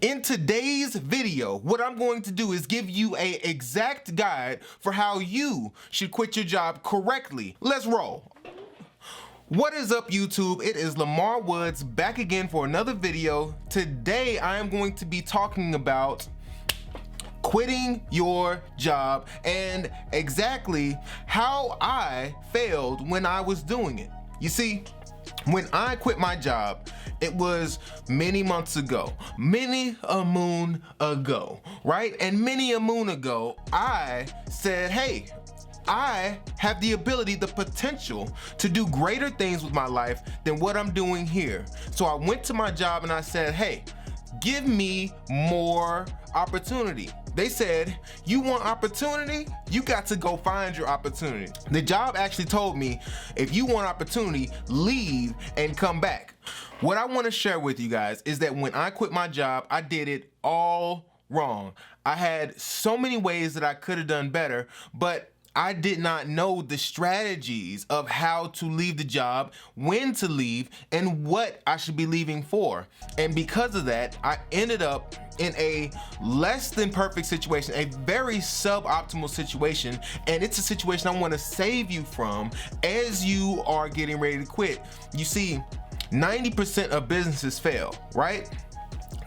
In today's video, what I'm going to do is give you an exact guide for how you should quit your job correctly. Let's roll. What is up, YouTube? It is Lamar Woods back again for another video. Today I am going to be talking about quitting your job and exactly how I failed when I was doing it. You see, when I quit my job, it was many months ago, many a moon ago, right? And many a moon ago, I said, hey, I have the ability, the potential to do greater things with my life than what I'm doing here. So I went to my job and I said, hey, give me more opportunity. They said, you want opportunity? You got to go find your opportunity. The job actually told me, if you want opportunity, leave and come back. What I want to share with you guys is that when I quit my job, I did it all wrong. I had so many ways that I could have done better, but I did not know the strategies of how to leave the job, when to leave, and what I should be leaving for. And because of that, I ended up in a less than perfect situation, a very suboptimal situation, and it's a situation I want to save you from as you are getting ready to quit. You see, 90% of businesses fail, right?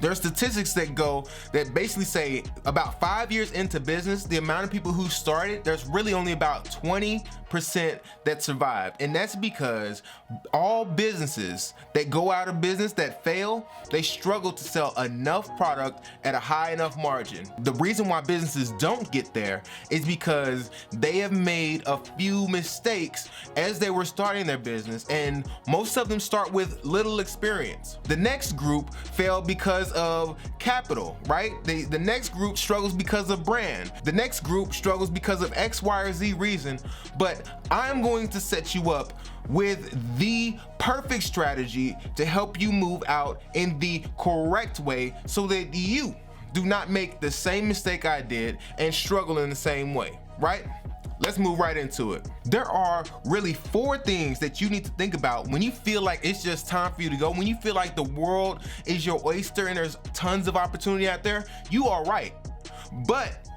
There are statistics that basically say about 5 years into business, the amount of people who started, there's really only about 20% that survive. And that's because all businesses that go out of business, that fail, they struggle to sell enough product at a high enough margin. The reason why businesses don't get there is because they have made a few mistakes as they were starting their business, and most of them start with little experience. The next group failed because of capital, right? The next group struggles because of brand. The next group struggles because of X, Y, or Z reason. But I'm going to set you up with the perfect strategy to help you move out in the correct way so that you do not make the same mistake I did and struggle in the same way, right? Let's move right into it. There are really 4 things that you need to think about when you feel like it's just time for you to go, when you feel like the world is your oyster and there's tons of opportunity out there. You are right, but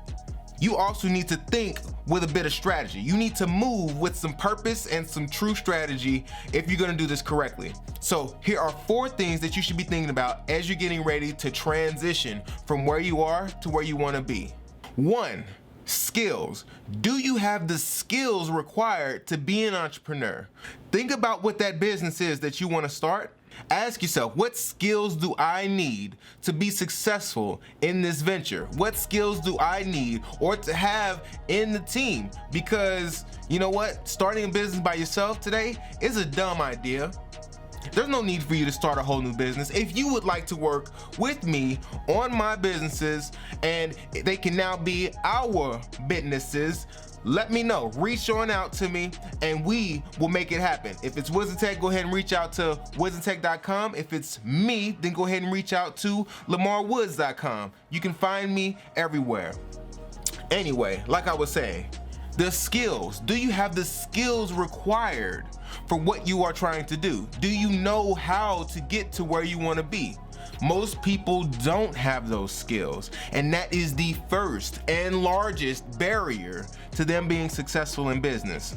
you also need to think with a bit of strategy. You need to move with some purpose and some true strategy if you're gonna do this correctly. So here are 4 things that you should be thinking about as you're getting ready to transition from where you are to where you wanna be. 1, skills. Do you have the skills required to be an entrepreneur? Think about what that business is that you want to start. Ask yourself, what skills do I need to be successful in this venture? What skills do I need or to have in the team? Because you know what? Starting a business by yourself today is a dumb idea. There's no need for you to start a whole new business. If you would like to work with me on my businesses and they can now be our businesses, let me know. Reach on out to me and we will make it happen. If it's WisdomTech, go ahead and reach out to WisdomTech.com. If it's me, then go ahead and reach out to LamarWoods.com. You can find me everywhere. Anyway, like I was saying, the skills. Do you have the skills required for what you are trying to do? Do you know how to get to where you want to be? Most people don't have those skills, and that is the first and largest barrier to them being successful in business.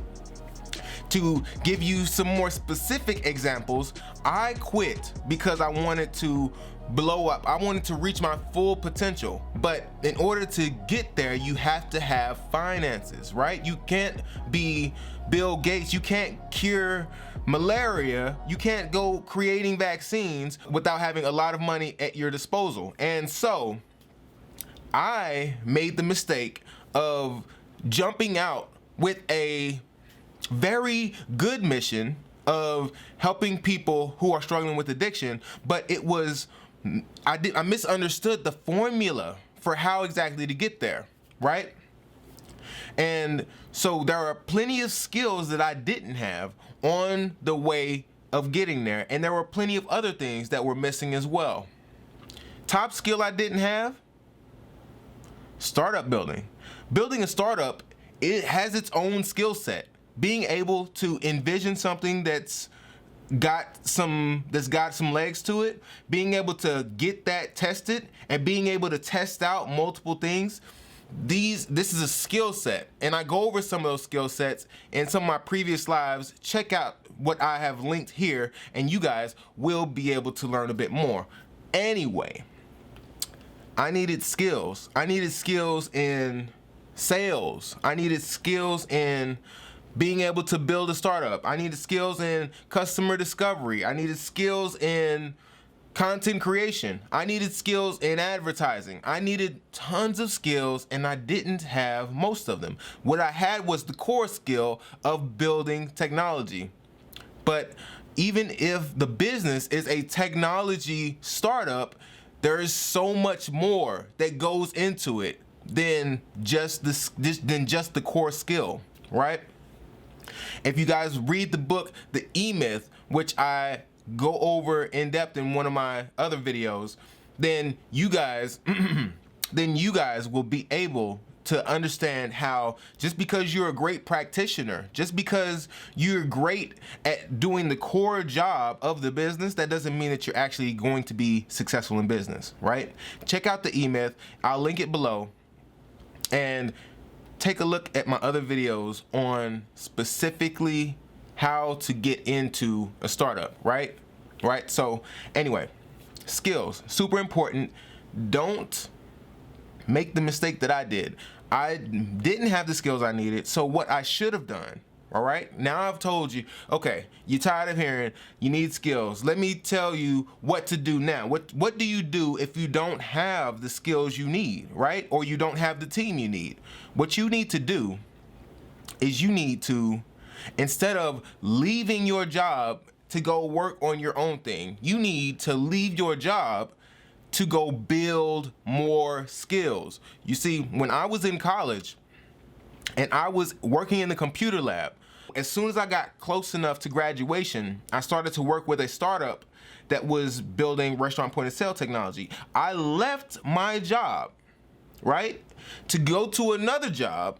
To give you some more specific examples, I quit because I wanted to blow up. I wanted to reach my full potential. But in order to get there, you have to have finances, right? You can't be Bill Gates. You can't cure malaria. You can't go creating vaccines without having a lot of money at your disposal. And so I made the mistake of jumping out with a very good mission of helping people who are struggling with addiction, but it was I misunderstood the formula for how exactly to get there, right? And so there are plenty of skills that I didn't have on the way of getting there, and there were plenty of other things that were missing as well. Top skill I didn't have: startup building. Building a startup, it has its own skill set. Being able to envision something that's got some legs to it, being able to get that tested and being able to test out multiple things, this is a skill set. And I go over some of those skill sets in some of my previous lives. Check out what I have linked here, and you guys will be able to learn a bit more. Anyway, I needed skills. I needed skills in sales. I needed skills in being able to build a startup. I needed skills in customer discovery. I needed skills in content creation. I needed skills in advertising. I needed tons of skills, and I didn't have most of them. What I had was the core skill of building technology. But even if the business is a technology startup, there is so much more that goes into it than just the core skill, right? If you guys read the book, The E-Myth, which I go over in depth in one of my other videos, then you guys will be able to understand how just because you're a great practitioner, just because you're great at doing the core job of the business, that doesn't mean that you're actually going to be successful in business, right? Check out The E-Myth. I'll link it below. And take a look at my other videos on specifically how to get into a startup, right? So anyway, skills, super important. Don't make the mistake that I did. I didn't have the skills I needed, so what I should have done, all right? Now I've told you, okay, you're tired of hearing you need skills. Let me tell you what to do now. What do you do if you don't have the skills you need, right? Or you don't have the team you need? What you need to do is you need to, instead of leaving your job to go work on your own thing, you need to leave your job to go build more skills. You see, when I was in college and I was working in the computer lab, as soon as I got close enough to graduation, I started to work with a startup that was building restaurant point of sale technology. I left my job, right, to go to another job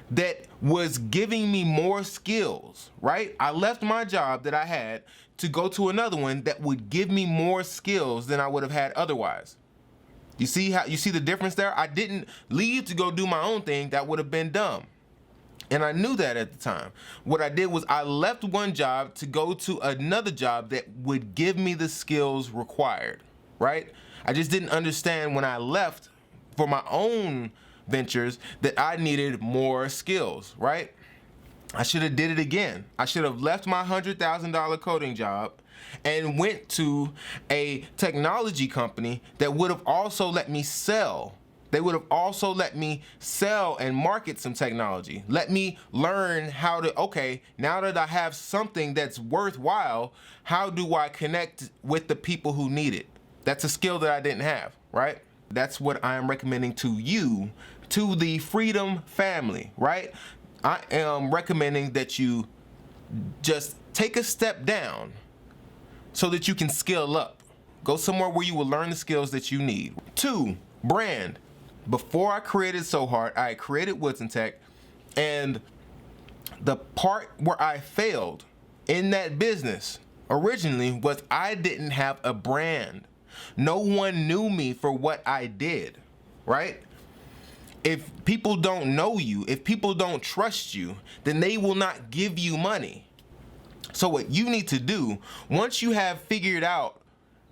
that was giving me more skills, right? I left my job that I had to go to another one that would give me more skills than I would have had otherwise. You see the difference there? I didn't leave to go do my own thing. That would have been dumb. And I knew that at the time. What I did was I left one job to go to another job that would give me the skills required, right? I just didn't understand when I left for my own ventures that I needed more skills, right? I should have did it again. I should have left my $100,000 coding job and went to a technology company that would have also let me sell. They would have also let me sell and market some technology. Let me learn how to, okay, now that I have something that's worthwhile, how do I connect with the people who need it? That's a skill that I didn't have, right? That's what I am recommending to you, to the Freedom family, right? I am recommending that you just take a step down so that you can scale up. Go somewhere where you will learn the skills that you need. 2, brand. Before I created So Hard, I created Woods and Tech, and the part where I failed in that business originally was I didn't have a brand. No one knew me for what I did, right? If people don't know you, if people don't trust you, then they will not give you money. So what you need to do, once you have figured out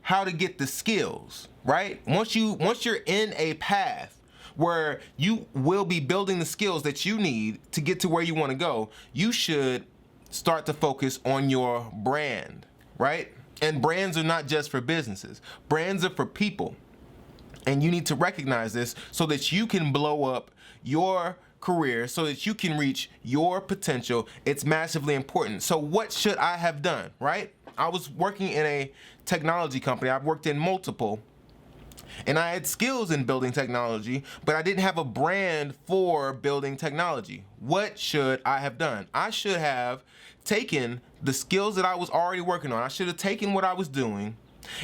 how to get the skills, right? Once you're in a path where you will be building the skills that you need to get to where you want to go, you should start to focus on your brand, right? And brands are not just for businesses. Brands are for people. And you need to recognize this so that you can blow up your career, so that you can reach your potential. It's massively important. So what should I have done, right? I was working in a technology company. I've worked in multiple. And I had skills in building technology, but I didn't have a brand for building technology. What should I have done? I should have taken the skills that I was already working on. I should have taken what I was doing,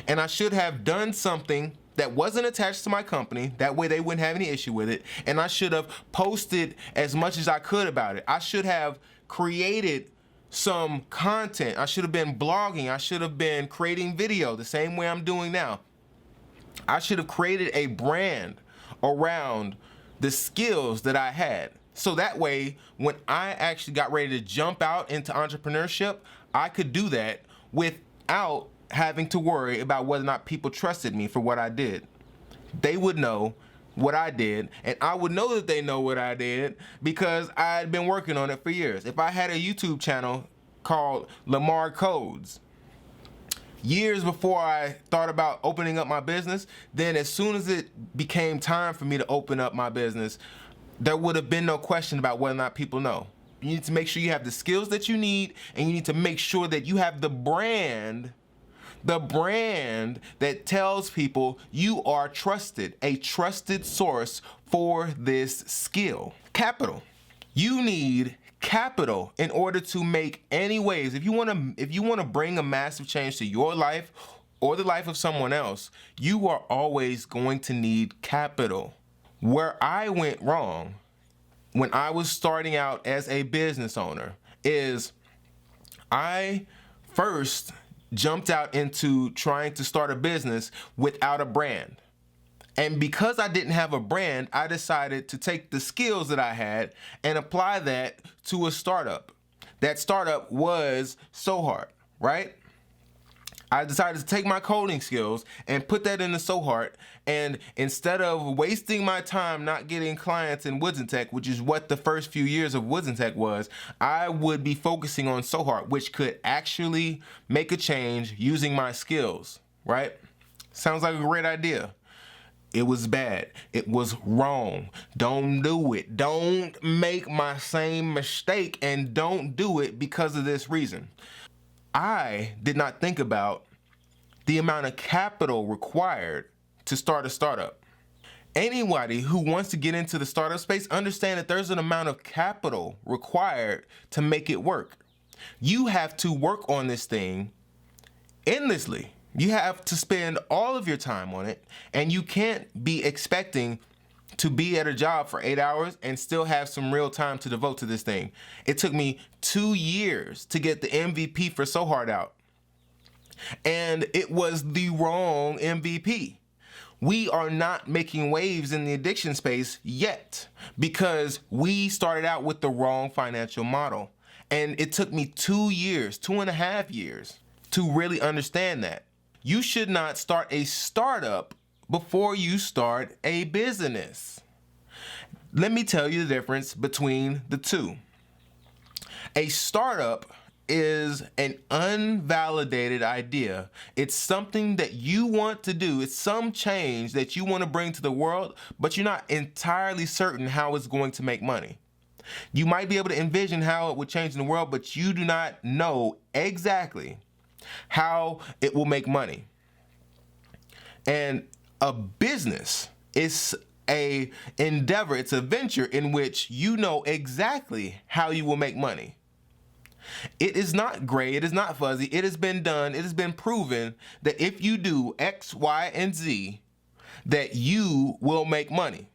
and I should have done something that wasn't attached to my company. That way they wouldn't have any issue with it. And I should have posted as much as I could about it. I should have created some content. I should have been blogging. I should have been creating video the same way I'm doing now. I should have created a brand around the skills that I had. So that way, when I actually got ready to jump out into entrepreneurship, I could do that without having to worry about whether or not people trusted me for what I did. They would know what I did, and I would know that they know what I did because I had been working on it for years. If I had a YouTube channel called Lamar Codes, years before I thought about opening up my business, then as soon as it became time for me to open up my business, there would have been no question about whether or not people know. You need to make sure you have the skills that you need, and you need to make sure that you have the brand that tells people you are trusted, a trusted source for this skill. Capital. You need capital in order to make any waves. If you want to bring a massive change to your life or the life of someone else, you are always going to need capital. Where I went wrong when I was starting out as a business owner is I first jumped out into trying to start a business without a brand. And because I didn't have a brand, I decided to take the skills that I had and apply that to a startup. That startup was SoHeart, right? I decided to take my coding skills and put that into SoHeart, and instead of wasting my time not getting clients in Woods & Tech, which is what the first few years of Woods & Tech was, I would be focusing on SoHeart, which could actually make a change using my skills, right? Sounds like a great idea. It was bad. It was wrong. Don't do it. Don't make my same mistake, and don't do it because of this reason. I did not think about the amount of capital required to start a startup. Anybody who wants to get into the startup space understand that there's an amount of capital required to make it work. You have to work on this thing endlessly. You have to spend all of your time on it, and you can't be expecting to be at a job for 8 hours and still have some real time to devote to this thing. It took me 2 years to get the MVP for SoHeart out. And it was the wrong MVP. We are not making waves in the addiction space yet because we started out with the wrong financial model. And it took me 2 years, 2.5 years to really understand that. You should not start a startup before you start a business. Let me tell you the difference between the two. A startup is an unvalidated idea. It's something that you want to do. It's some change that you want to bring to the world, but you're not entirely certain how it's going to make money. You might be able to envision how it would change in the world, but you do not know exactly how it will make money. And a business is a endeavor, it's a venture in which you know exactly how you will make money. It is not gray, it is not fuzzy, it has been done, it has been proven that if you do X, Y, and Z, that you will make money.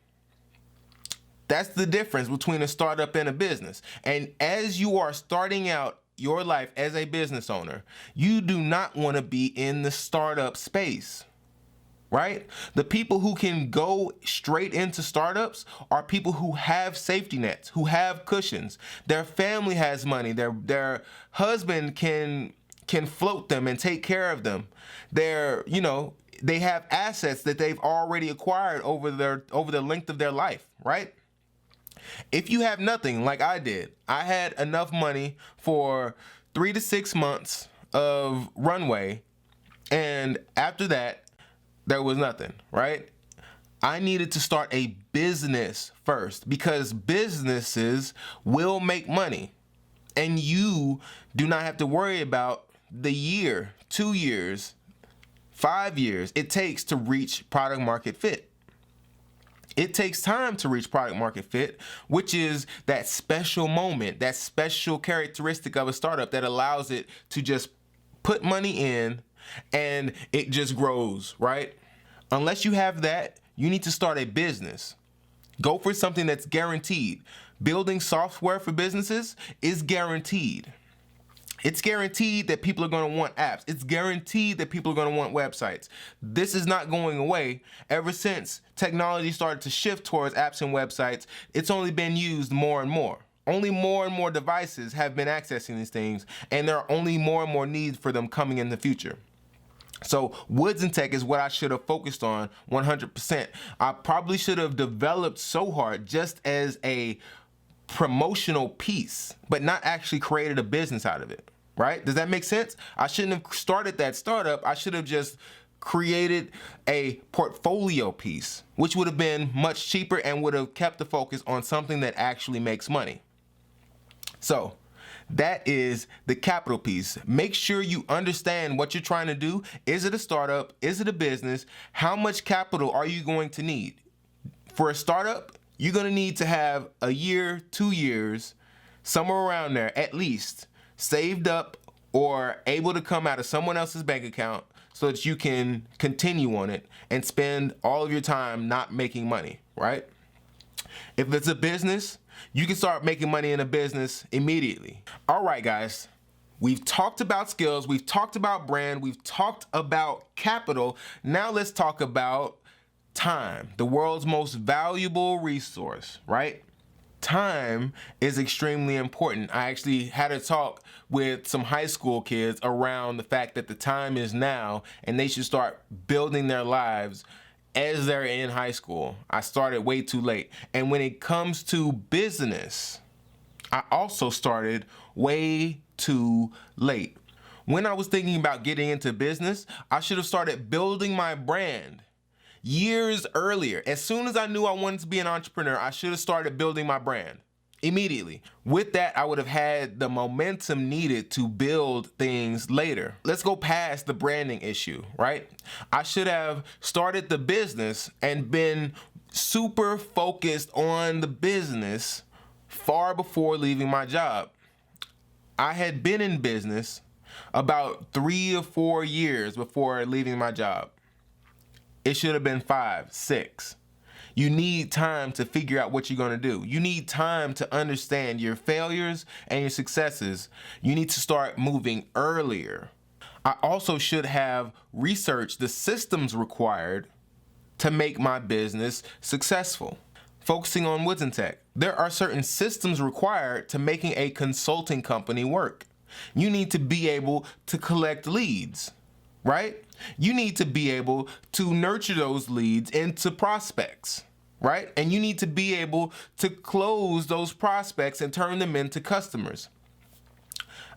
That's the difference between a startup and a business. And as you are starting out your life as a business owner, you do not want to be in the startup space, right? The people who can go straight into startups are people who have safety nets, who have cushions. Their family has money. Their husband can float them and take care of them. They have assets that they've already acquired over the length of their life, right? If you have nothing like I did, I had enough money for 3 to 6 months of runway, and after that, there was nothing, right? I needed to start a business first because businesses will make money, and you do not have to worry about the year, 2 years, 5 years it takes to reach product market fit. It takes time to reach product market fit, which is that special moment, that special characteristic of a startup that allows it to just put money in and it just grows, right? Unless you have that, you need to start a business. Go for something that's guaranteed. Building software for businesses is guaranteed. It's guaranteed that people are going to want apps. It's guaranteed that people are going to want websites. This is not going away. Ever since technology started to shift towards apps and websites, it's only been used more and more. Only more and more devices have been accessing these things, and there are only more and more needs for them coming in the future. So Woods and Tech is what I should have focused on 100%. I probably should have developed So Hard just as a promotional piece, but not actually created a business out of it, right? Does that make sense? I shouldn't have started that startup. I should have just created a portfolio piece, which would have been much cheaper and would have kept the focus on something that actually makes money. So that is the capital piece. Make sure you understand what you're trying to do. Is it a startup? Is it a business? How much capital are you going to need? For a startup, you're going to need to have a year, 2 years, somewhere around there at least, saved up or able to come out of someone else's bank account so that you can continue on it and spend all of your time not making money, right? If it's a business, you can start making money in a business immediately. All right, guys. We've talked about skills, we've talked about brand, we've talked about capital. Now let's talk about time, the world's most valuable resource, right? Time is extremely important. I actually had a talk with some high school kids around the fact that the time is now and they should start building their lives as they're in high school. I started way too late. And when it comes to business, I also started way too late. When I was thinking about getting into business, I should have started building my brand years earlier. As soon as I knew I wanted to be an entrepreneur, I should have started building my brand immediately. With that, I would have had the momentum needed to build things later. Let's go past the branding issue, right? I should have started the business and been super focused on the business far before leaving my job. I had been in business about 3 or 4 years before leaving my job. It should have been 5, 6. You need time to figure out what you're going to do. You need time to understand your failures and your successes. You need to start moving earlier. I also should have researched the systems required to make my business successful. Focusing on Woods and Tech, there are certain systems required to making a consulting company work. You need to be able to collect leads, right? You need to be able to nurture those leads into prospects, right? And you need to be able to close those prospects and turn them into customers.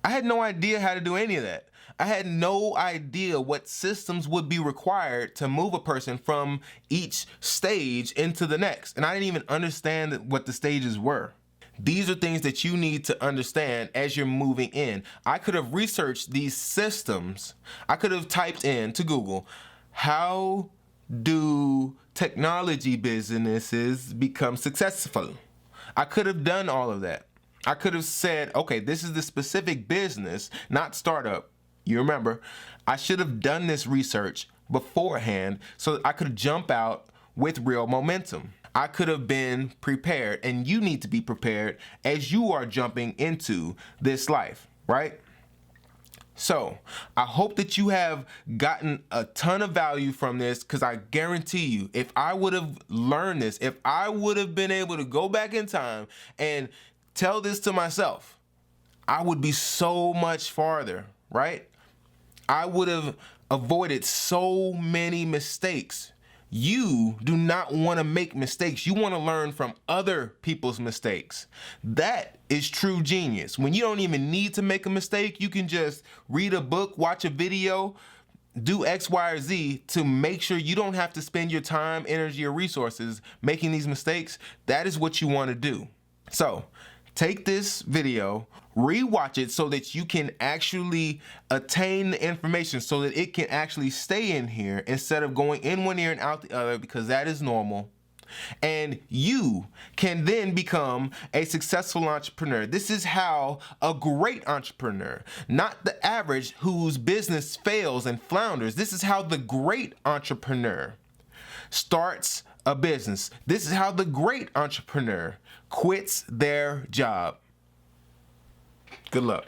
I had no idea how to do any of that. I had no idea what systems would be required to move a person from each stage into the next. And I didn't even understand what the stages were. These are things that you need to understand as you're moving in. I could have researched these systems. I could have typed in to Google, how do technology businesses become successful? I could have done all of that. I could have said, okay, this is the specific business, not startup. You remember, I should have done this research beforehand so that I could jump out with real momentum. I could have been prepared, and you need to be prepared as you are jumping into this life, right? So I hope that you have gotten a ton of value from this, because I guarantee you, if I would have learned this, if I would have been able to go back in time and tell this to myself, I would be so much farther, right? I would have avoided so many mistakes. You do not want to make mistakes. You want to learn from other people's mistakes. That is true genius. When you don't even need to make a mistake, you can just read a book, watch a video, do X, Y, or Z to make sure you don't have to spend your time, energy, or resources making these mistakes. That is what you want to do. So take this video, rewatch it so that you can actually attain the information, so that it can actually stay in here instead of going in one ear and out the other, because that is normal. And you can then become a successful entrepreneur. This is how a great entrepreneur, not the average whose business fails and flounders, this is how the great entrepreneur starts a business. This is how the great entrepreneur quits their job. Good luck.